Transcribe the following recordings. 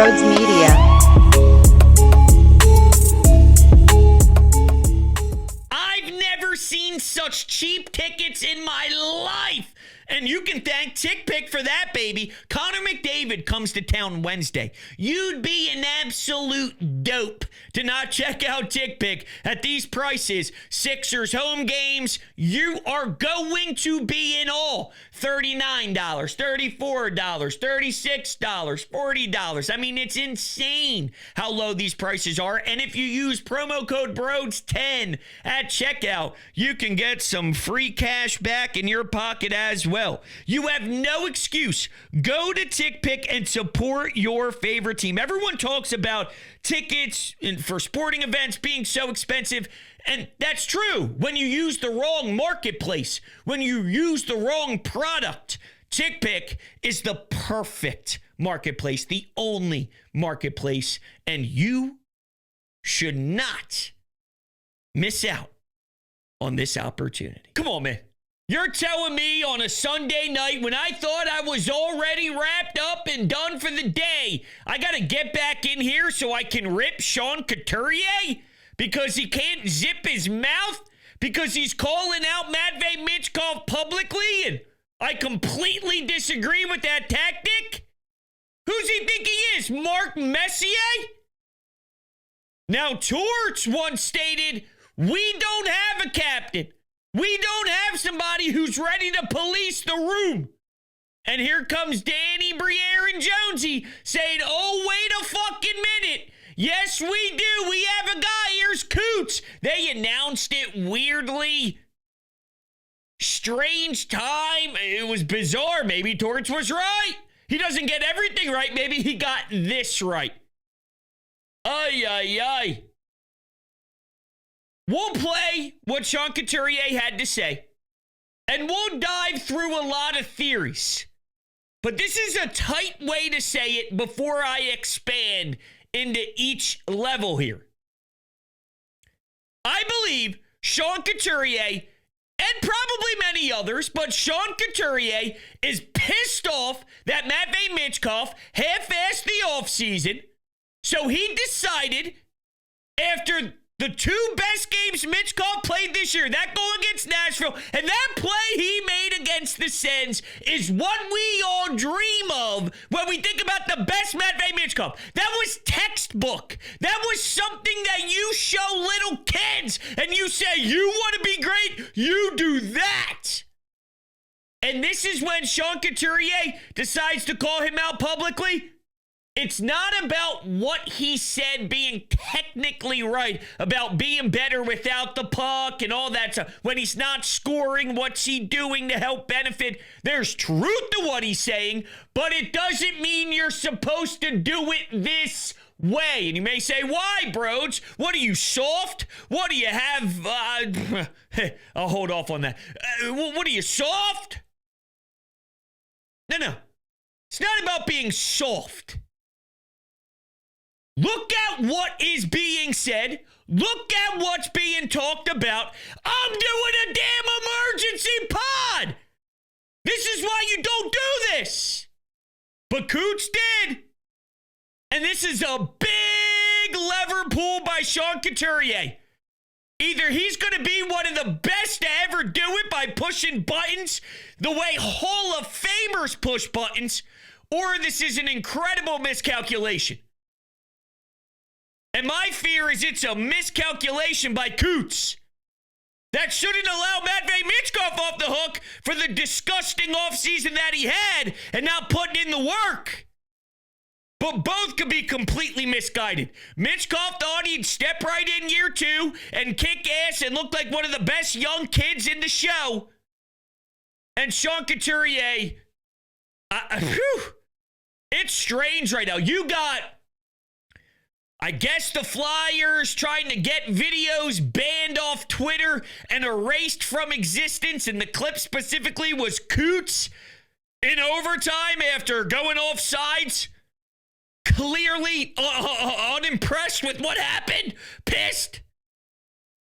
Brodes Media. I've never seen such cheap tickets in my life. And you can thank TickPick for that, baby. Connor McDavid comes to town Wednesday. You'd be an absolute dope to not check out TickPick at these prices. Sixers home games, you are going to be in all. $39, $34, $36, $40. I mean, it's insane how low these prices are. And if you use promo code BRODES10 at checkout, you can get some free cash back in your pocket as well. You have no excuse. Go to TickPick and support your favorite team. Everyone talks about tickets for sporting events being so expensive, and that's true when you use the wrong marketplace, when you use the wrong product. TickPick is the perfect marketplace, the only marketplace, and you should not miss out on this opportunity. Come on, man. You're telling me on a Sunday night when I thought I was already wrapped up and done for the day, I got to get back in here so I can rip Sean Couturier because he can't zip his mouth because he's calling out Matvei Michkov publicly, and I completely disagree with that tactic? Who's he think he is, Mark Messier? Now, Torts once stated, we don't have a captain. We don't have somebody who's ready to police the room. And here comes Danny Briere and Jonesy saying, oh, wait a fucking minute. Yes, we do. We have a guy. Here's Coots. They announced it weirdly. Strange time. It was bizarre. Maybe Torts was right. He doesn't get everything right. Maybe he got this right. Ay, ay, ay. We'll play what Sean Couturier had to say, and we'll dive through a lot of theories. But this is a tight way to say it before I expand into each level here. I believe Sean Couturier, and probably many others, but Sean Couturier is pissed off that Matvei Michkov half-assed the offseason, so he decided after the two best games Michkov played this year, that goal against Nashville, and that play he made against the Sens is what we all dream of when we think about the best Matvei Michkov. That was textbook. That was something that you show little kids, and you say, you want to be great? You do that. And this is when Sean Couturier decides to call him out publicly. It's not about what he said being technically right, about being better without the puck and all that stuff. When he's not scoring, what's he doing to help benefit? There's truth to what he's saying, but it doesn't mean you're supposed to do it this way. And you may say, why, Brodes? What are you, soft? What do you have? I'll hold off on that. What are you, soft? No. It's not about being soft. Look at what is being said. Look at what's being talked about. I'm doing a damn emergency pod. This is why you don't do this. But Coots did. And this is a big lever pull by Sean Couturier. Either he's going to be one of the best to ever do it by pushing buttons the way Hall of Famers push buttons, or this is an incredible miscalculation. And my fear is it's a miscalculation by Coots. That shouldn't allow Matvei Michkov off the hook for the disgusting offseason that he had and not putting in the work. But both could be completely misguided. Michkov thought he'd step right in year two and kick ass and look like one of the best young kids in the show. And Sean Couturier, it's strange right now. You got, I guess, the Flyers trying to get videos banned off Twitter and erased from existence, and the clip specifically was Coots in overtime after going off sides. Clearly unimpressed with what happened. Pissed.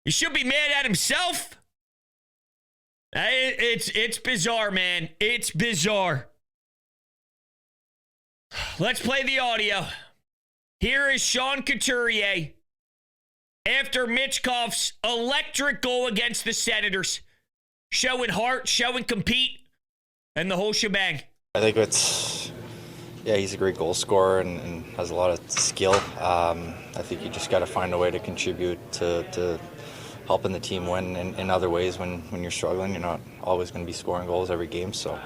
He should be mad at himself. It's bizarre, man. It's bizarre. Let's play the audio. Here is Sean Couturier after Michkov's electric goal against the Senators. Showing heart, showing compete, and the whole shebang. I think he's a great goal scorer and has a lot of skill. I think you just got to find a way to contribute to helping the team win in other ways when you're struggling. You're not always going to be scoring goals every game. So,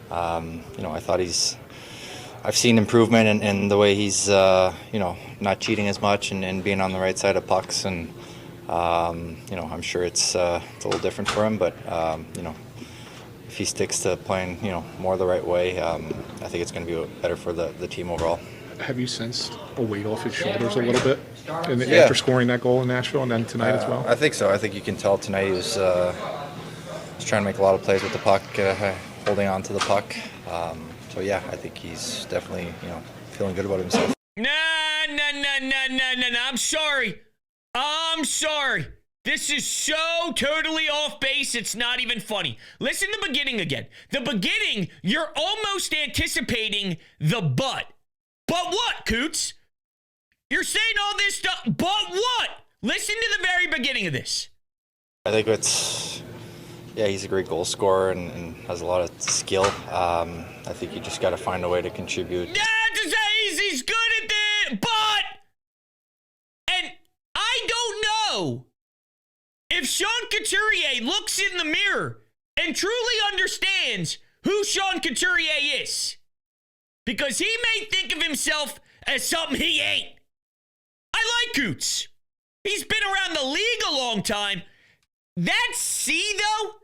I thought I've seen improvement in the way he's, not cheating as much and being on the right side of pucks. And, I'm sure it's a little different for him, but, if he sticks to playing, more the right way, I think it's going to be better for the team overall. Have you sensed a weight off his shoulders a little bit after scoring that goal in Nashville and then tonight as well? I think so. I think you can tell tonight he was trying to make a lot of plays with the puck, holding on to the puck. I think he's definitely, feeling good about himself. No. I'm sorry. This is so totally off base, it's not even funny. Listen to the beginning again. The beginning, you're almost anticipating the but. But what, Coots? You're saying all this stuff, but what? Listen to the very beginning of this. I think he's a great goal scorer and has a lot of skill. I think you just got to find a way to contribute. Yeah, he's good at this, but, and I don't know if Sean Couturier looks in the mirror and truly understands who Sean Couturier is. Because he may think of himself as something he ain't. I like Coots. He's been around the league a long time. That C, though,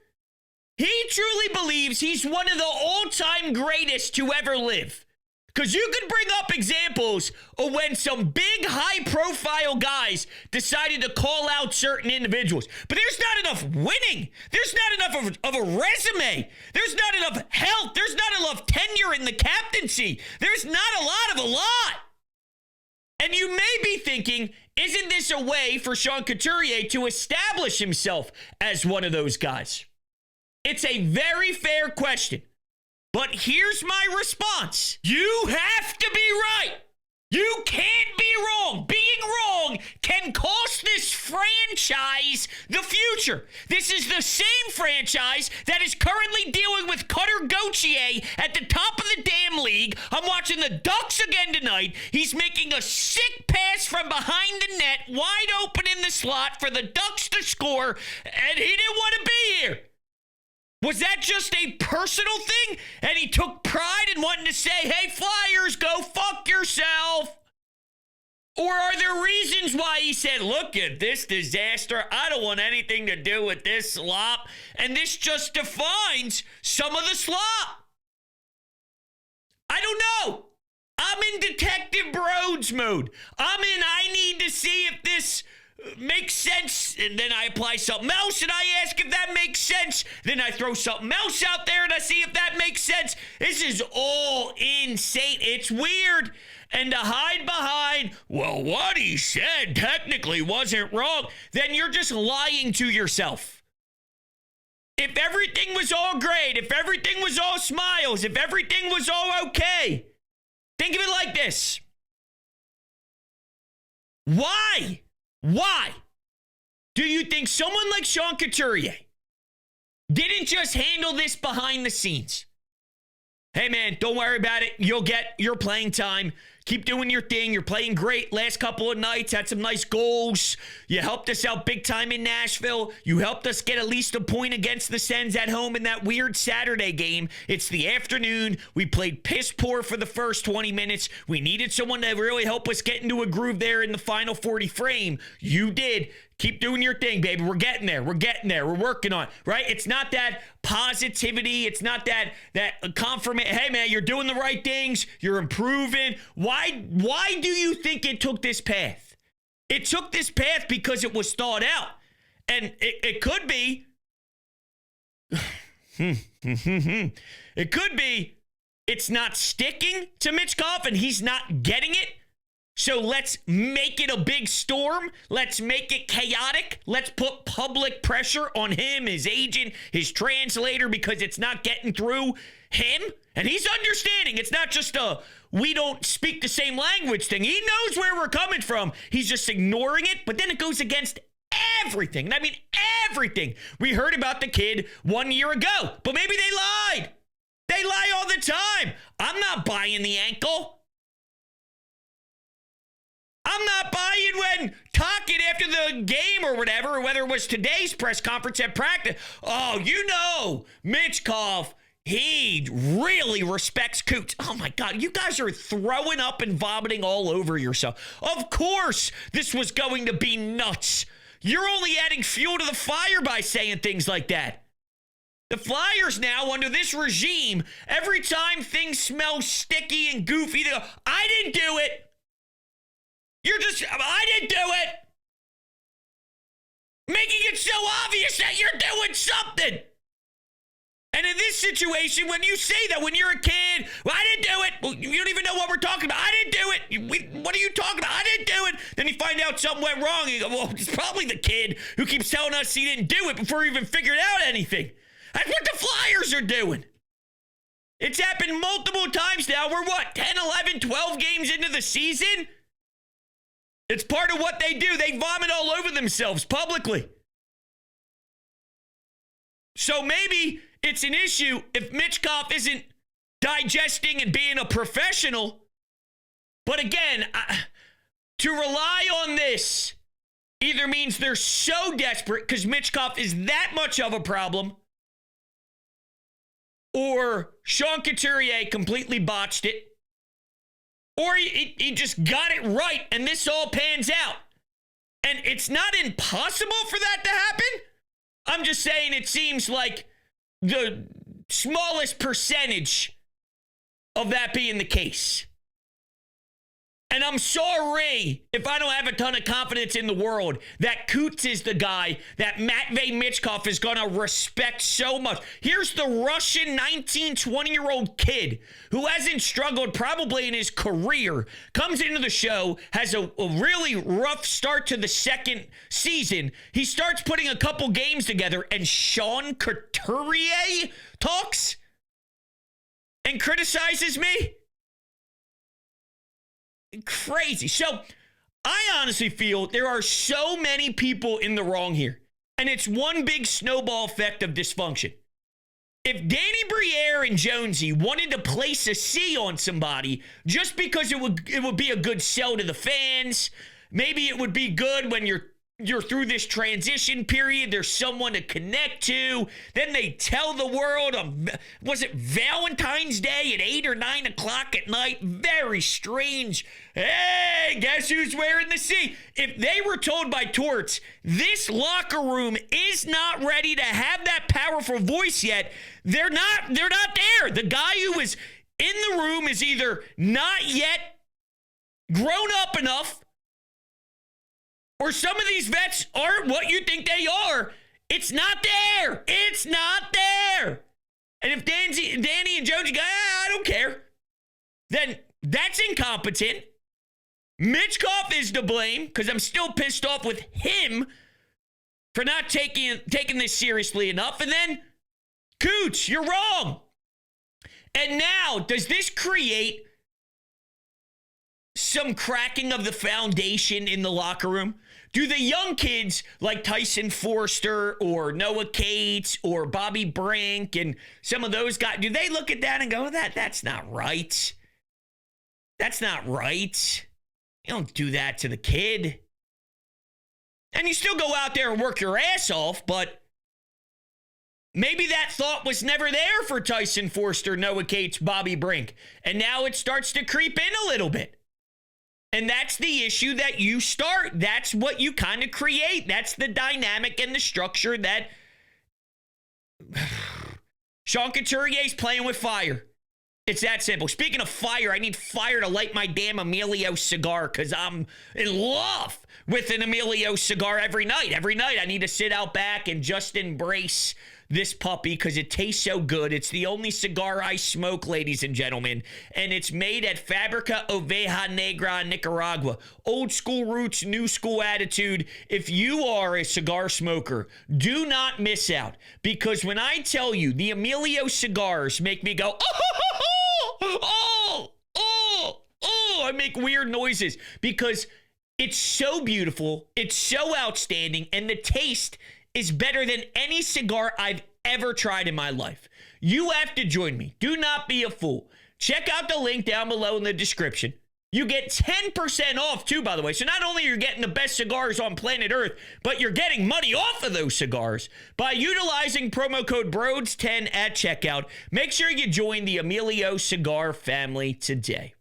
he truly believes he's one of the all-time greatest to ever live. Because you could bring up examples of when some big, high-profile guys decided to call out certain individuals. But there's not enough winning. There's not enough of a resume. There's not enough health. There's not enough tenure in the captaincy. There's not a lot. And you may be thinking, isn't this a way for Sean Couturier to establish himself as one of those guys? It's a very fair question. But here's my response. You have to be right. You can't be wrong. Being wrong can cost this franchise the future. This is the same franchise that is currently dealing with Cutter Gauthier at the top of the damn league. I'm watching the Ducks again tonight. He's making a sick pass from behind the net, wide open in the slot for the Ducks to score, and he didn't want to be here. Was that just a personal thing? And he took pride in wanting to say, hey, Flyers, go fuck yourself? Or are there reasons why he said, look at this disaster. I don't want anything to do with this slop. And this just defines some of the slop. I don't know. I'm in Detective Brodes mode. I need to see if this makes sense, and then I apply something else, and I ask if that makes sense. Then I throw something else out there, and I see if that makes sense. This is all insane. It's weird. And to hide behind, well, what he said technically wasn't wrong, then you're just lying to yourself. If everything was all great, if everything was all smiles, if everything was all okay, think of it like this. Why do you think someone like Sean Couturier didn't just handle this behind the scenes? Hey, man, don't worry about it. You'll get your playing time. Keep doing your thing. You're playing great last couple of nights. Had some nice goals. You helped us out big time in Nashville. You helped us get at least a point against the Sens at home in that weird Saturday game. It's the afternoon. We played piss poor for the first 20 minutes. We needed someone to really help us get into a groove there in the final 40 frame. You did. Keep doing your thing, baby. We're getting there. We're working on it, right? It's not that positivity. It's not that confirmation. Hey, man, you're doing the right things. You're improving. Why do you think it took this path? It took this path because it was thought out. And it could be, it could be it's not sticking to Michkov and he's not getting it. So let's make it a big storm. Let's make it chaotic. Let's put public pressure on him, his agent, his translator, because it's not getting through him. And he's understanding. It's not just a we don't speak the same language thing. He knows where we're coming from. He's just ignoring it, but then it goes against everything. And I mean everything. We heard about the kid 1 year ago, but maybe they lied. They lie all the time. I'm not buying the ankle. I'm not buying when talking after the game or whatever, or whether it was today's press conference at practice. Oh, you know, Michkov, he really respects Coots. Oh, my God. You guys are throwing up and vomiting all over yourself. Of course, this was going to be nuts. You're only adding fuel to the fire by saying things like that. The Flyers now, under this regime, every time things smell sticky and goofy, they go, I didn't do it. I didn't do it. Making it so obvious that you're doing something. And in this situation, when you say that, when you're a kid, well, I didn't do it. Well, you don't even know what we're talking about. I didn't do it. What are you talking about? I didn't do it. Then you find out something went wrong. And you go, well, it's probably the kid who keeps telling us he didn't do it before he even figured out anything. That's what the Flyers are doing. It's happened multiple times now. We're what, 10, 11, 12 games into the season? It's part of what they do. They vomit all over themselves publicly. So maybe it's an issue if Michkov isn't digesting and being a professional. But again, to rely on this either means they're so desperate because Michkov is that much of a problem, or Sean Couturier completely botched it, or he just got it right and this all pans out. And it's not impossible for that to happen. I'm just saying it seems like the smallest percentage of that being the case. And I'm sorry if I don't have a ton of confidence in the world that Coots is the guy that Matvei Michkov is going to respect so much. Here's the Russian 19, 20-year-old kid who hasn't struggled probably in his career, comes into the show, has a really rough start to the second season. He starts putting a couple games together, and Sean Couturier talks and criticizes me. Crazy. So I honestly feel there are so many people in the wrong here. And it's one big snowball effect of dysfunction. If Danny Briere and Jonesy wanted to place a C on somebody just because it would be a good sell to the fans, maybe it would be good when you're through this transition period, there's someone to connect to. Then they tell the world, was it Valentine's Day at 8 or 9 o'clock at night? Very strange. Hey, guess who's wearing the C? If they were told by Torts, this locker room is not ready to have that powerful voice yet, they're not there. The guy who is in the room is either not yet grown up enough, or some of these vets aren't what you think they are. It's not there. It's not there. And if Danny and Jonesy go, I don't care, then that's incompetent. Michkov is to blame because I'm still pissed off with him for not taking this seriously enough. And then, Cooch, you're wrong. And now, does this create some cracking of the foundation in the locker room? Do the young kids like Tyson Forster or Noah Cates or Bobby Brink and some of those guys, do they look at that and go, that's not right? That's not right. You don't do that to the kid. And you still go out there and work your ass off, but maybe that thought was never there for Tyson Forster, Noah Cates, Bobby Brink. And now it starts to creep in a little bit. And that's the issue that you start. That's what you kind of create. That's the dynamic and the structure that Sean Couturier's playing with fire. It's that simple. Speaking of fire, I need fire to light my damn Emilio cigar because I'm in love with an Emilio cigar every night. Every night I need to sit out back and just embrace this puppy because it tastes so good. It's the only cigar I smoke, ladies and gentlemen, and it's made at Fabrica Oveja Negra, Nicaragua. Old school roots, new school attitude. If you are a cigar smoker, do not miss out, because when I tell you the Emilio cigars make me go, oh, I make weird noises because it's so beautiful, it's so outstanding, and the taste is better than any cigar I've ever tried in my life. You have to join me. Do not be a fool. Check out the link down below in the description. You get 10% off too, by the way. So not only are you getting the best cigars on planet Earth, but you're getting money off of those cigars by utilizing promo code BRODES10 at checkout. Make sure you join the Emilio Cigar family today.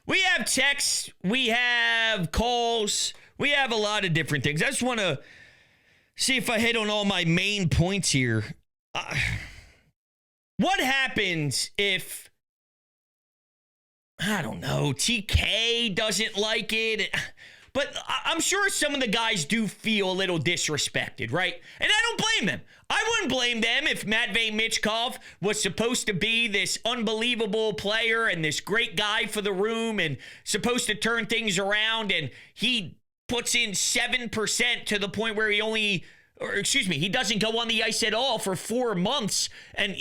We have texts, we have calls, we have a lot of different things. I just want to see if I hit on all my main points here. What happens if, I don't know, TK doesn't like it? But I'm sure some of the guys do feel a little disrespected, right? And I don't blame them. I wouldn't blame them if Matvei Michkov was supposed to be this unbelievable player and this great guy for the room and supposed to turn things around, and he puts in 7% to the point where he doesn't go on the ice at all for 4 months, and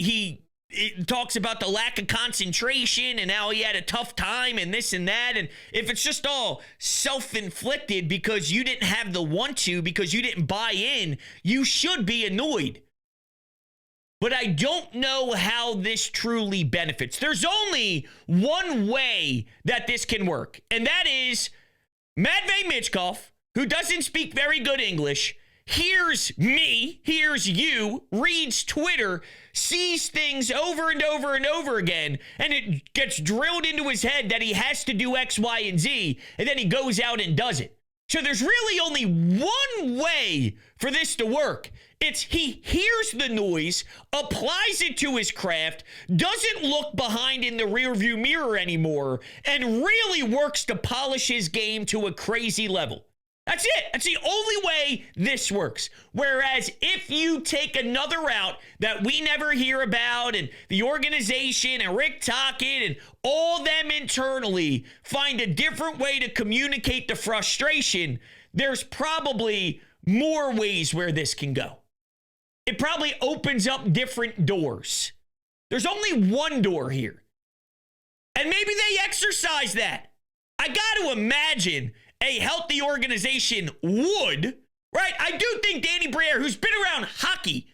it talks about the lack of concentration and how he had a tough time and this and that. And if it's just all self-inflicted because you didn't have the want to, because you didn't buy in, you should be annoyed. But I don't know how this truly benefits. There's only one way that this can work, and that is Matvei Michkov, who doesn't speak very good English, hears me, hears you, reads Twitter, sees things over and over and over again, and it gets drilled into his head that he has to do X, Y, and Z, and then he goes out and does it. So there's really only one way for this to work. It's he hears the noise, applies it to his craft, doesn't look behind in the rearview mirror anymore, and really works to polish his game to a crazy level. That's it. That's the only way this works. Whereas if you take another route that we never hear about, and the organization and Rick Tocchet and all them internally find a different way to communicate the frustration, there's probably more ways where this can go. It probably opens up different doors. There's only one door here. And maybe they exercise that. I got to imagine a healthy organization would, right? I do think Danny Briere, who's been around hockey,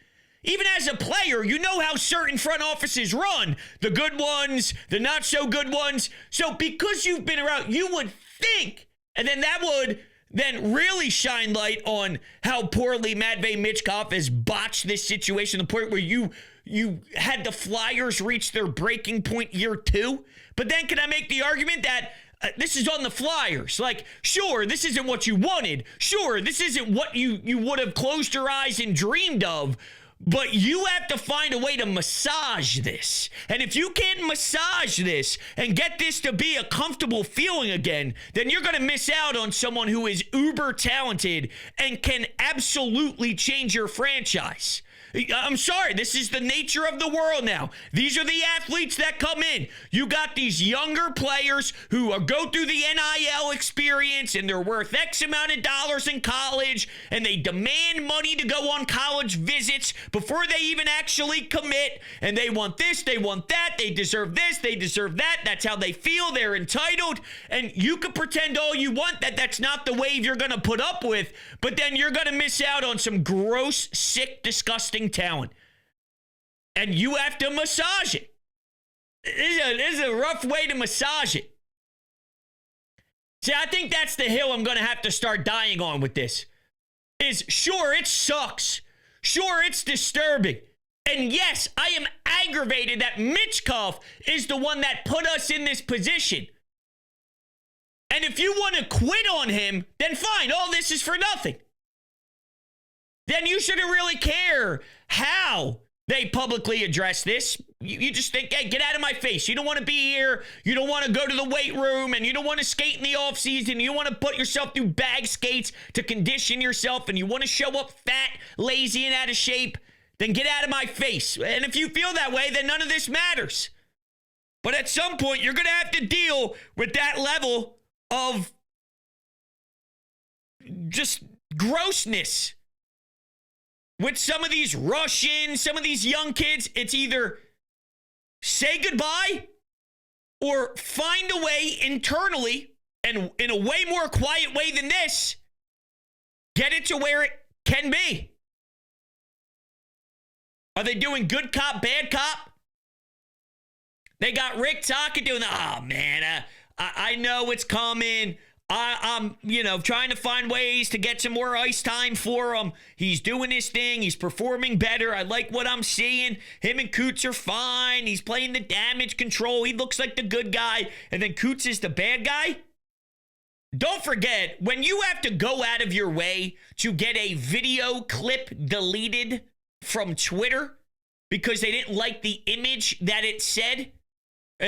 even as a player, you know how certain front offices run, the good ones, the not so good ones. So because you've been around, you would think, and then that would then really shine light on how poorly Matvei Michkov has botched this situation, the point where you had the Flyers reach their breaking point year 2. But then can I make the argument that this is on the Flyers? Like, sure, this isn't what you wanted. Sure, this isn't what you would have closed your eyes and dreamed of. But you have to find a way to massage this. And if you can't massage this and get this to be a comfortable feeling again, then you're going to miss out on someone who is uber talented and can absolutely change your franchise. I'm sorry, this is the nature of the world now. These are the athletes that come in. You got these younger players who go through the NIL experience, and they're worth X amount of dollars in college, and they demand money to go on college visits before they even actually commit, and they want this, they want that, they deserve this, they deserve that. That's how they feel. They're entitled, and you can pretend all you want that that's not the wave you're going to put up with, but then you're going to miss out on some gross, sick, disgusting talent. And you have to massage it. This is a rough way to massage it. See, I think that's the hill I'm going to have to start dying on with this. Is sure, it sucks. Sure, it's disturbing. And yes, I am aggravated that Michkov is the one that put us in this position. And if you want to quit on him, then fine. All this is for nothing. Then you shouldn't really care how they publicly address this. You just think, hey, get out of my face. You don't want to be here. You don't want to go to the weight room, and you don't want to skate in the offseason. You want to put yourself through bag skates to condition yourself, and you want to show up fat, lazy, and out of shape. Then get out of my face. And if you feel that way, then none of this matters. But at some point, you're going to have to deal with that level of just grossness. With some of these Russians, some of these young kids, it's either say goodbye or find a way internally, and in a way more quiet way than this, get it to where it can be. Are they doing good cop, bad cop? They got Rick Tocchet doing, oh man, I know it's coming. I'm, trying to find ways to get some more ice time for him. He's doing his thing. He's performing better. I like what I'm seeing. Him and Coots are fine. He's playing the damage control. He looks like the good guy. And then Coots is the bad guy. Don't forget, when you have to go out of your way to get a video clip deleted from Twitter because they didn't like the image that it said,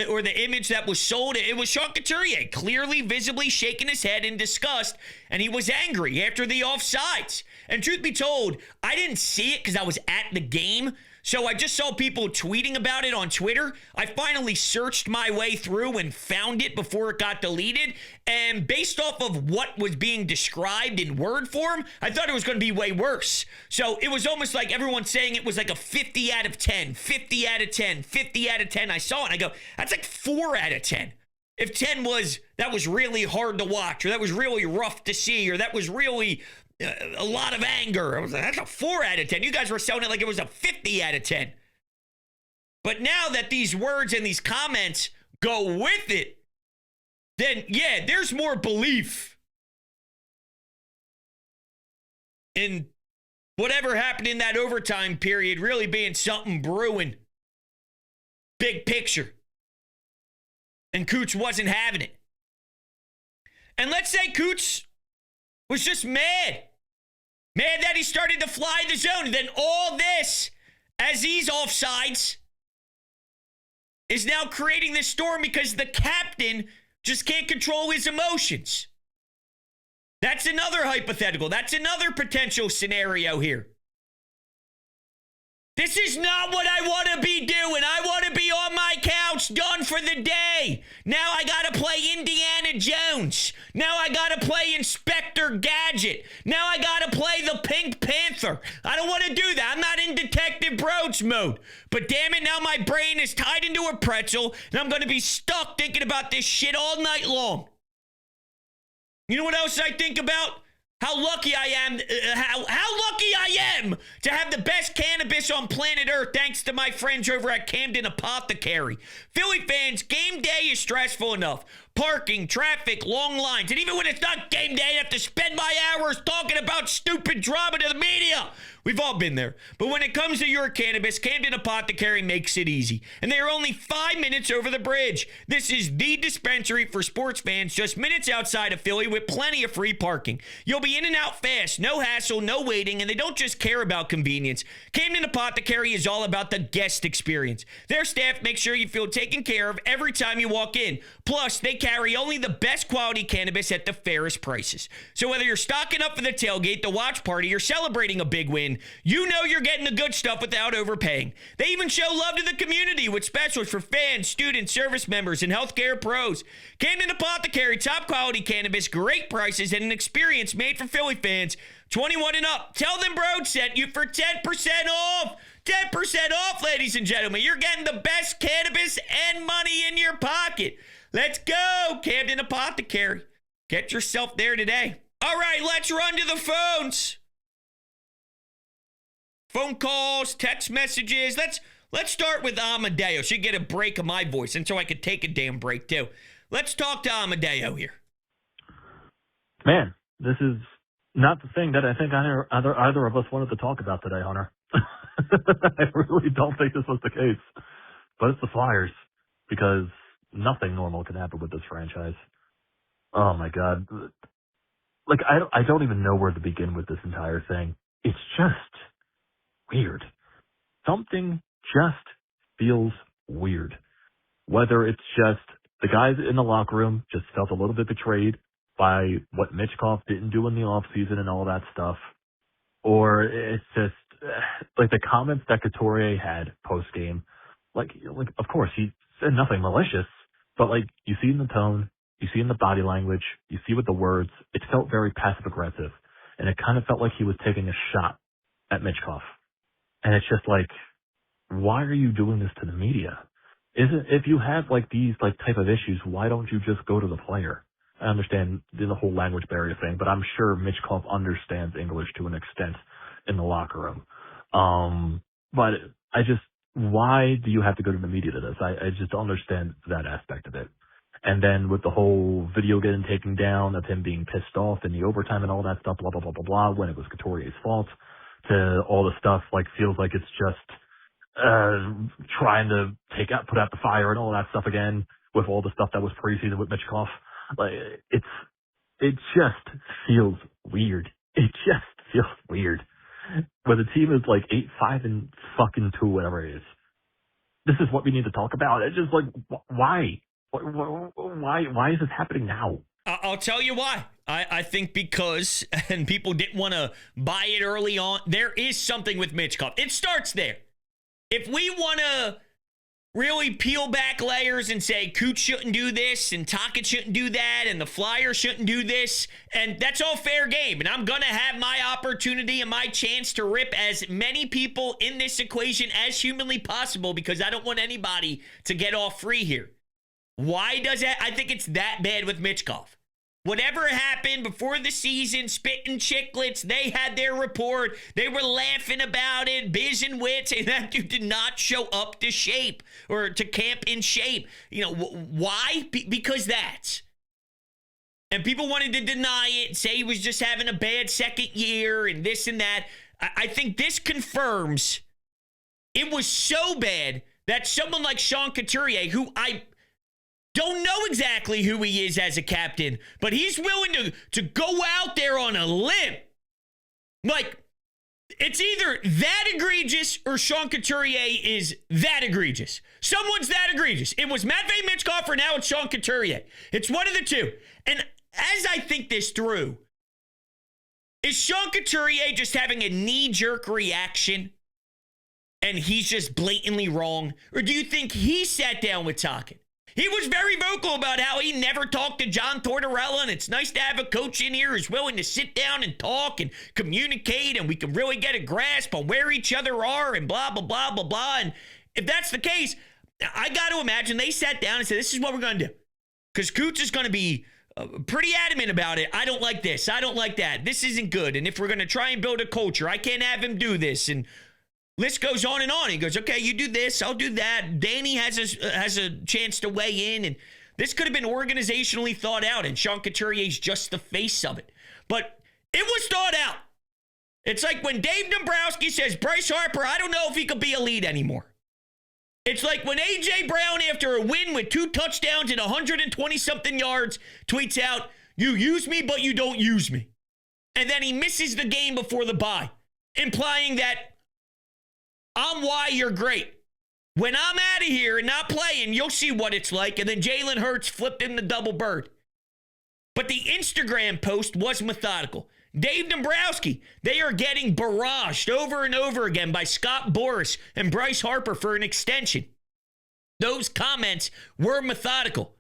or the image that was sold, it was Sean Couturier clearly, visibly shaking his head in disgust, and he was angry after the offsides. And truth be told, I didn't see it because I was at the game, so I just saw people tweeting about it on Twitter. I finally searched my way through and found it before it got deleted, and based off of what was being described in word form, I thought it was going to be way worse. So it was almost like everyone saying it was like a 50 out of 10, 50 out of 10, 50 out of 10. I saw it and I go, that's like 4 out of 10. If 10 was, that was really hard to watch, or that was really rough to see, or that was really a lot of anger, I was like, that's a 4 out of 10. You guys were selling it like it was a 50 out of 10. But now that these words and these comments go with it, then yeah, there's more belief in whatever happened in that overtime period really being something brewing. Big picture. And Coots wasn't having it. And let's say Coots was just mad. Mad that he started to fly the zone. And then all this, as these offsides, is now creating this storm because the captain just can't control his emotions. That's another hypothetical. That's another potential scenario here. This is not what I want to be doing. I want to be on my couch, done for the day. Now I got to play Indiana Jones. Now I got to play Inspector Gadget. Now I got to play the Pink Panther. I don't want to do that. I'm not in Detective Brodes mode. But damn it, now my brain is tied into a pretzel, and I'm going to be stuck thinking about this shit all night long. You know what else I think about? How lucky I am, how lucky I am to have the best cannabis on planet Earth thanks to my friends over at Camden Apothecary. Philly fans, game day is stressful enough. Parking, traffic, long lines, and even when it's not game day, I have to spend my hours talking about stupid drama to the media. We've all been there. But when it comes to your cannabis, Camden Apothecary makes it easy. And they are only 5 minutes over the bridge. This is the dispensary for sports fans just minutes outside of Philly with plenty of free parking. You'll be in and out fast, no hassle, no waiting, and they don't just care about convenience. Camden Apothecary is all about the guest experience. Their staff makes sure you feel taken care of every time you walk in. Plus, they carry only the best quality cannabis at the fairest prices. So whether you're stocking up for the tailgate, the watch party, or celebrating a big win, you know you're getting the good stuff without overpaying. They even show love to the community with specials for fans, students, service members, and healthcare pros. Camden Apothecary, top quality cannabis, great prices, and an experience made for Philly fans. 21 and up. Tell them Brodes sent you for 10% off. 10% off, ladies and gentlemen. You're getting the best cannabis and money in your pocket. Let's go, Camden Apothecary. Get yourself there today. All right, let's run to the phones. Phone calls, text messages. Let's start with Amadeo. Should get a break of my voice, and so I could take a damn break too. Let's talk to Amadeo here. Man, this is not the thing that I think either of us wanted to talk about today, Hunter. I really don't think this was the case. But it's the Flyers, because nothing normal can happen with this franchise. Oh, my God. Like, I don't even know where to begin with this entire thing. It's just weird. Something just feels weird. Whether it's just the guys in the locker room just felt a little bit betrayed by what Michkov didn't do in the offseason and all that stuff, or it's just like the comments that Couturier had post-game. Like, of course, he said nothing malicious, but like you see in the tone, you see in the body language, you see with the words, it felt very passive-aggressive, and it kind of felt like he was taking a shot at Michkov. And it's just like, why are you doing this to the media? if you have like these like type of issues, why don't you just go to the player? I understand the whole language barrier thing, but I'm sure Michkov understands English to an extent in the locker room. But why do you have to go to the media to this? I just don't understand that aspect of it. And then with the whole video getting taken down of him being pissed off in the overtime and all that stuff, blah, blah, blah, blah, blah, when it was Couturier's fault, to all the stuff, like, feels like it's just trying to put out the fire and all that stuff again with all the stuff that was preseason with Michkov. Like, it just feels weird. It just feels weird. Where the team is like 8-5-2, whatever it is. This is what we need to talk about. It's just like, why? Why is this happening now? I'll tell you why. I think because, and people didn't want to buy it early on, there is something with Michkov. It starts there. If we want to really peel back layers and say Cooch shouldn't do this and Tocchet shouldn't do that and the Flyers shouldn't do this, and that's all fair game, and I'm going to have my opportunity and my chance to rip as many people in this equation as humanly possible because I don't want anybody to get off free here. Why does that? I think it's that bad with Michkov. Whatever happened before the season, spitting chicklets, they had their report. They were laughing about it, biz and wits, and that dude did not show up to shape or to camp in shape. You know, why? Because that's. And people wanted to deny it, say he was just having a bad second year and this and that. I think this confirms it was so bad that someone like Sean Couturier, who I don't know exactly who he is as a captain, but he's willing to go out there on a limb. Like, it's either that egregious or Sean Couturier is that egregious. Someone's that egregious. It was Matvei Michkov or now it's Sean Couturier. It's one of the two. And as I think this through, is Sean Couturier just having a knee-jerk reaction and he's just blatantly wrong? Or do you think he sat down with Tocchet? He was very vocal about how he never talked to John Tortorella, and it's nice to have a coach in here who's willing to sit down and talk and communicate, and we can really get a grasp on where each other are and blah, blah, blah, blah, blah. And if that's the case, I got to imagine they sat down and said, this is what we're going to do. Because Coots is going to be pretty adamant about it. I don't like this. I don't like that. This isn't good. And if we're going to try and build a culture, I can't have him do this. And list goes on and on. He goes, okay, you do this, I'll do that. Danny has a chance to weigh in, and this could have been organizationally thought out, and Sean Couturier's just the face of it. But it was thought out. It's like when Dave Dombrowski says, Bryce Harper, I don't know if he could be a lead anymore. It's like when A.J. Brown, after a win with 2 touchdowns and 120-something yards, tweets out, you use me, but you don't use me. And then he misses the game before the bye, implying that I'm why you're great. When I'm out of here and not playing, you'll see what it's like. And then Jalen Hurts flipped in the double bird. But the Instagram post was methodical. Dave Dombrowski, they are getting barraged over and over again by Scott Boras and Bryce Harper for an extension. Those comments were methodical.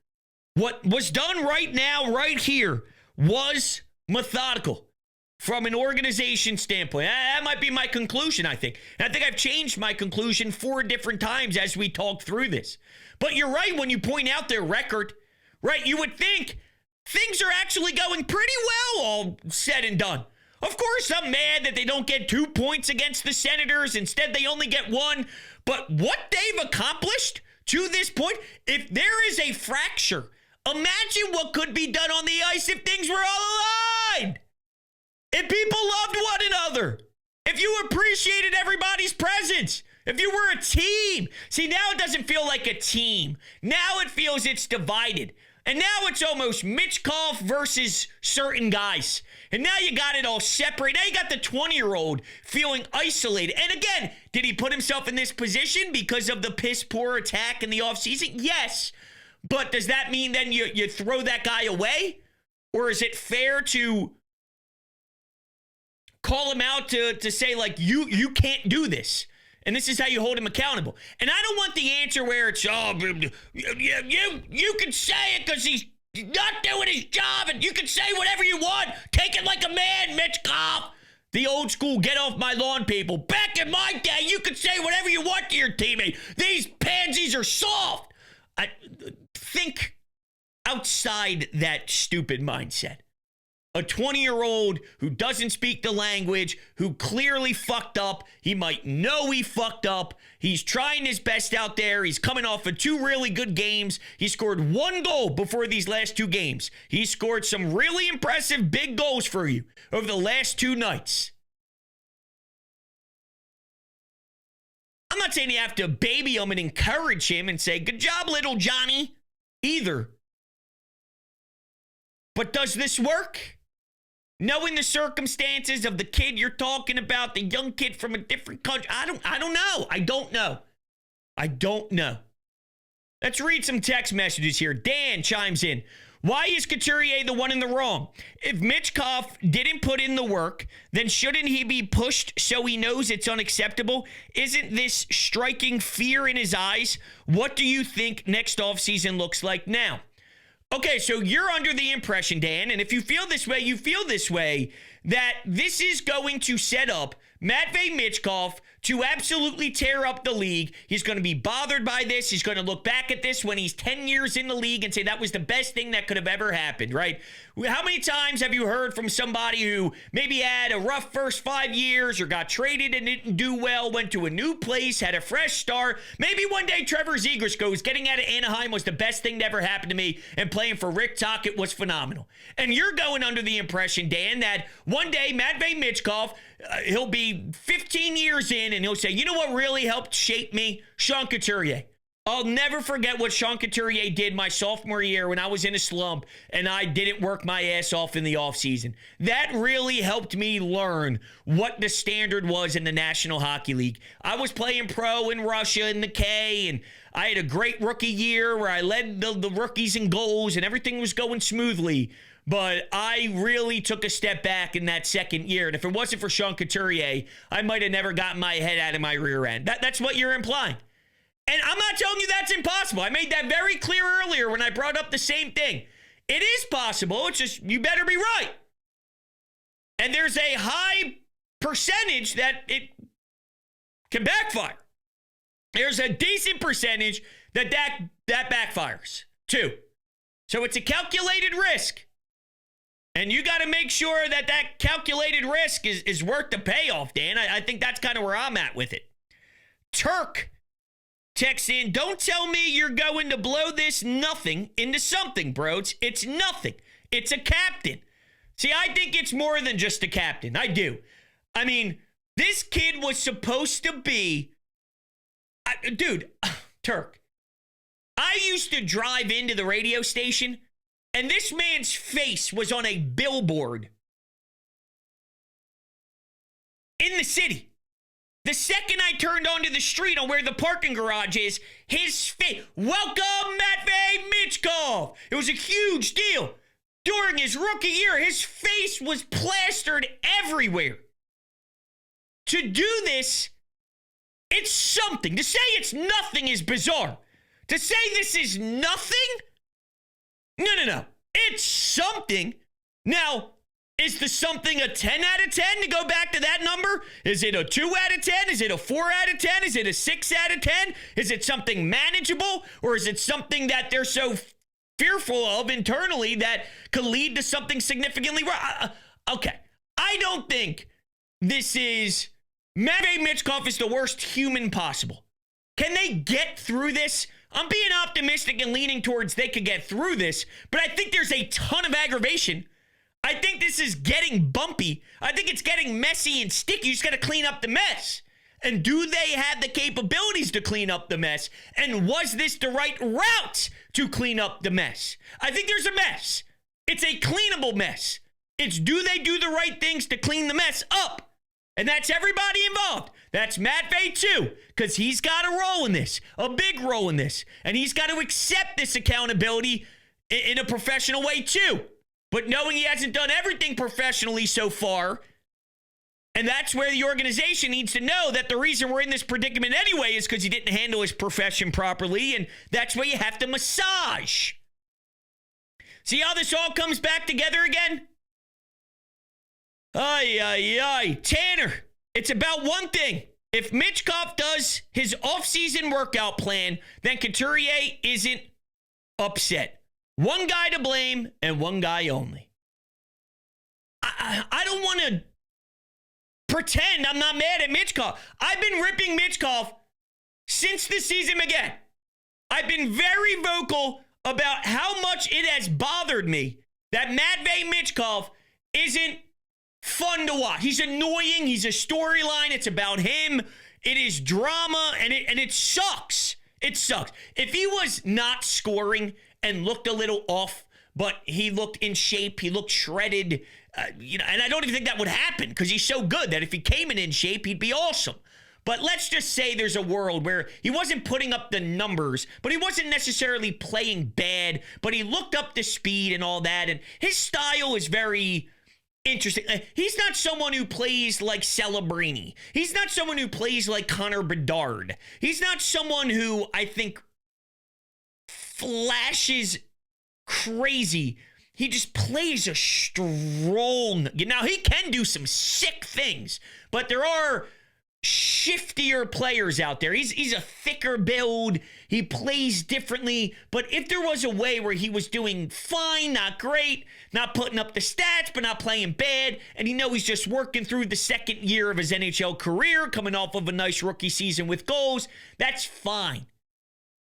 What was done right now, right here, was methodical. From an organization standpoint, that might be my conclusion, I think. And I think I've changed my conclusion 4 different times as we talk through this. But you're right when you point out their record, right? You would think things are actually going pretty well, all said and done. Of course, I'm mad that they don't get 2 points against the Senators. Instead, they only get 1. But what they've accomplished to this point, if there is a fracture, imagine what could be done on the ice if things were all aligned. If people loved one another, if you appreciated everybody's presence, if you were a team. See, now it doesn't feel like a team. Now it feels it's divided. And now it's almost Michkov versus certain guys. And now you got it all separate. Now you got the 20-year-old feeling isolated. And again, did he put himself in this position because of the piss-poor attack in the offseason? Yes. But does that mean then you throw that guy away? Or is it fair to call him out to say, like, you can't do this, and this is how you hold him accountable? And I don't want the answer where it's, you can say it because he's not doing his job, and you can say whatever you want. Take it like a man, Michkov. The old school get off my lawn people. Back in my day, you could say whatever you want to your teammate. These pansies are soft. Think outside that stupid mindset. A 20-year-old who doesn't speak the language, who clearly fucked up. He might know he fucked up. He's trying his best out there. He's coming off of 2 really good games. He scored 1 goal before these last 2 games. He scored some really impressive big goals for you over the last 2 nights. I'm not saying you have to baby him and encourage him and say, good job, little Johnny, either. But does this work? Knowing the circumstances of the kid you're talking about, the young kid from a different country, I don't know. Let's read some text messages here. Dan chimes in. Why is Couturier the one in the wrong? If Michkov didn't put in the work, then shouldn't he be pushed so he knows it's unacceptable? Isn't this striking fear in his eyes? What do you think next offseason looks like now? Okay, so you're under the impression, Dan, and if you feel this way, you feel this way, that this is going to set up Matvei Michkov to absolutely tear up the league. He's going to be bothered by this. He's going to look back at this when he's 10 years in the league and say that was the best thing that could have ever happened, right? How many times have you heard from somebody who maybe had a rough first 5 years or got traded and didn't do well, went to a new place, had a fresh start? Maybe one day Trevor Zegras goes, getting out of Anaheim was the best thing that ever happened to me, and playing for Rick Tocchet was phenomenal. And you're going under the impression, Dan, that one day Matvei Michkov, he'll be 15 years in and he'll say, you know what really helped shape me? Sean Couturier. I'll never forget what Sean Couturier did my sophomore year when I was in a slump and I didn't work my ass off in the offseason. That really helped me learn what the standard was in the National Hockey League. I was playing pro in Russia in the K, and I had a great rookie year where I led the rookies in goals and everything was going smoothly. But I really took a step back in that second year. And if it wasn't for Sean Couturier, I might have never gotten my head out of my rear end. That's what you're implying. And I'm not telling you that's impossible. I made that very clear earlier when I brought up the same thing. It is possible. It's just you better be right. And there's a high percentage that it can backfire. There's a decent percentage that backfires too. So it's a calculated risk. And you got to make sure that calculated risk is worth the payoff, Dan. I think that's kind of where I'm at with it. Turk texts in, don't tell me you're going to blow this nothing into something, Brodes. It's nothing. It's a captain. See, I think it's more than just a captain. I do. I mean, this kid was supposed to be... dude, Turk, I used to drive into the radio station, and this man's face was on a billboard in the city. The second I turned onto the street on where the parking garage is, his face, welcome Matvei Michkov. It was a huge deal. During his rookie year, his face was plastered everywhere. To do this, it's something. To say it's nothing is bizarre. To say this is nothing? No. It's something. Now, is the something a 10 out of 10 to go back to that number? Is it a 2 out of 10? Is it a 4 out of 10? Is it a 6 out of 10? Is it something manageable? Or is it something that they're so fearful of internally that could lead to something significantly wrong? Okay. I don't think this is... Matvei Michkov is the worst human possible. Can they get through this? I'm being optimistic and leaning towards they could get through this, but I think there's a ton of aggravation. I think this is getting bumpy. I think it's getting messy and sticky. You just got to clean up the mess. And do they have the capabilities to clean up the mess? And was this the right route to clean up the mess? I think there's a mess. It's a cleanable mess. It's do they do the right things to clean the mess up? And that's everybody involved. That's Matvei too, because he's got a role in this, a big role in this. And he's got to accept this accountability in a professional way too. But knowing he hasn't done everything professionally so far, and that's where the organization needs to know that the reason we're in this predicament anyway is because he didn't handle his profession properly, and that's where you have to massage. See how this all comes back together again? Ay, ay, ay. Tanner, it's about one thing. If Michkov does his offseason workout plan, then Couturier isn't upset. One guy to blame and one guy only. I don't want to pretend I'm not mad at Michkov. I've been ripping Michkov since the season began. I've been very vocal about how much it has bothered me that Matvei Michkov isn't fun to watch. He's annoying. He's a storyline. It's about him. It is drama, and it sucks. It sucks. If he was not scoring and looked a little off, but he looked in shape, he looked shredded, and I don't even think that would happen because he's so good that if he came in shape, he'd be awesome. But let's just say there's a world where he wasn't putting up the numbers, but he wasn't necessarily playing bad, but he looked up the speed and all that, and his style is very interesting. He's not someone who plays like Celebrini. He's not someone who plays like Connor Bedard. He's not someone who I think flashes crazy. He just plays a strong. Now, he can do some sick things, but there are shiftier players out there. He's a thicker build. He plays differently. But if there was a way where he was doing fine, not great, not putting up the stats, but not playing bad, and he's just working through the second year of his NHL career, coming off of a nice rookie season with goals, that's fine.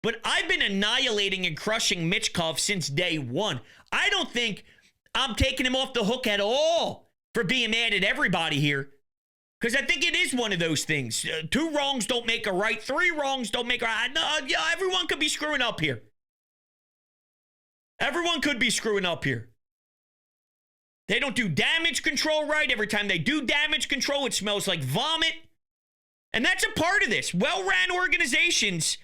But I've been annihilating and crushing Michkov since day one. I don't think I'm taking him off the hook at all for being mad at everybody here. Because I think it is one of those things. 2 wrongs don't make a right. 3 wrongs don't make a right. No, yeah, everyone could be screwing up here. Everyone could be screwing up here. They don't do damage control right. Every time they do damage control, it smells like vomit. And that's a part of this. Well-ran organizations,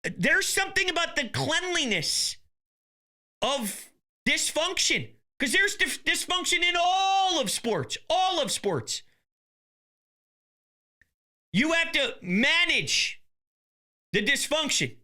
there's something about the cleanliness of dysfunction. Because there's dysfunction in all of sports. All of sports. You have to manage the dysfunction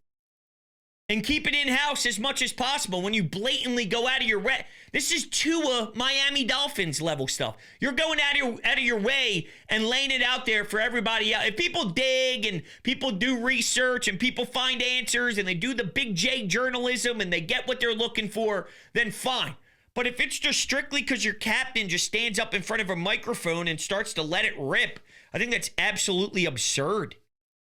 and keep it in-house as much as possible when you blatantly go out of your way. This is Tua Miami Dolphins level stuff. You're going out of your way and laying it out there for everybody else. If people dig and people do research and people find answers and they do the big J journalism and they get what they're looking for, then fine. But if it's just strictly because your captain just stands up in front of a microphone and starts to let it rip, I think that's absolutely absurd.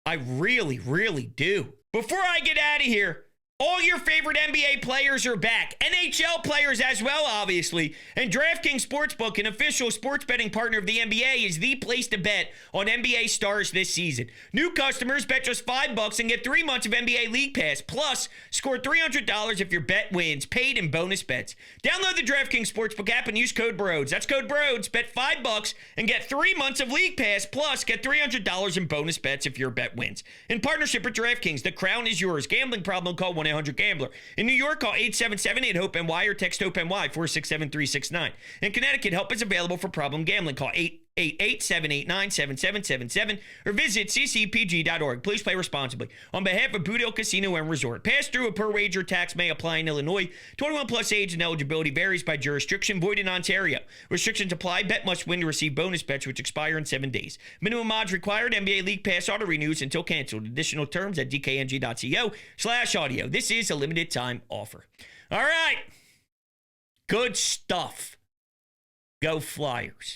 I really, really do. Before I get out of here, all your favorite NBA players are back. NHL players as well, obviously. And DraftKings Sportsbook, an official sports betting partner of the NBA, is the place to bet on NBA stars this season. New customers bet just $5 and get 3 months of NBA League Pass. Plus, score $300 if your bet wins, paid in bonus bets. Download the DraftKings Sportsbook app and use code BRODES. That's code BRODES. Bet $5 and get 3 months of League Pass. Plus, get $300 in bonus bets if your bet wins. In partnership with DraftKings, the crown is yours. Gambling problem, call 1-800-GAMBLER. In New York, call 877-8-HOPE-NY or text HOPE-NY 467-369. In Connecticut, help is available for problem gambling. Call 888-789-7777 or visit ccpg.org. Please play responsibly. On behalf of Boot Hill Casino and Resort, pass-through or per-wager tax may apply in Illinois. 21 plus age and eligibility varies by jurisdiction. Void in Ontario. Restrictions apply. Bet must win to receive bonus bets which expire in 7 days. Minimum odds required. NBA League Pass auto renews until canceled. Additional terms at dkng.co/audio. This is a limited time offer. All right. Good stuff. Go Flyers.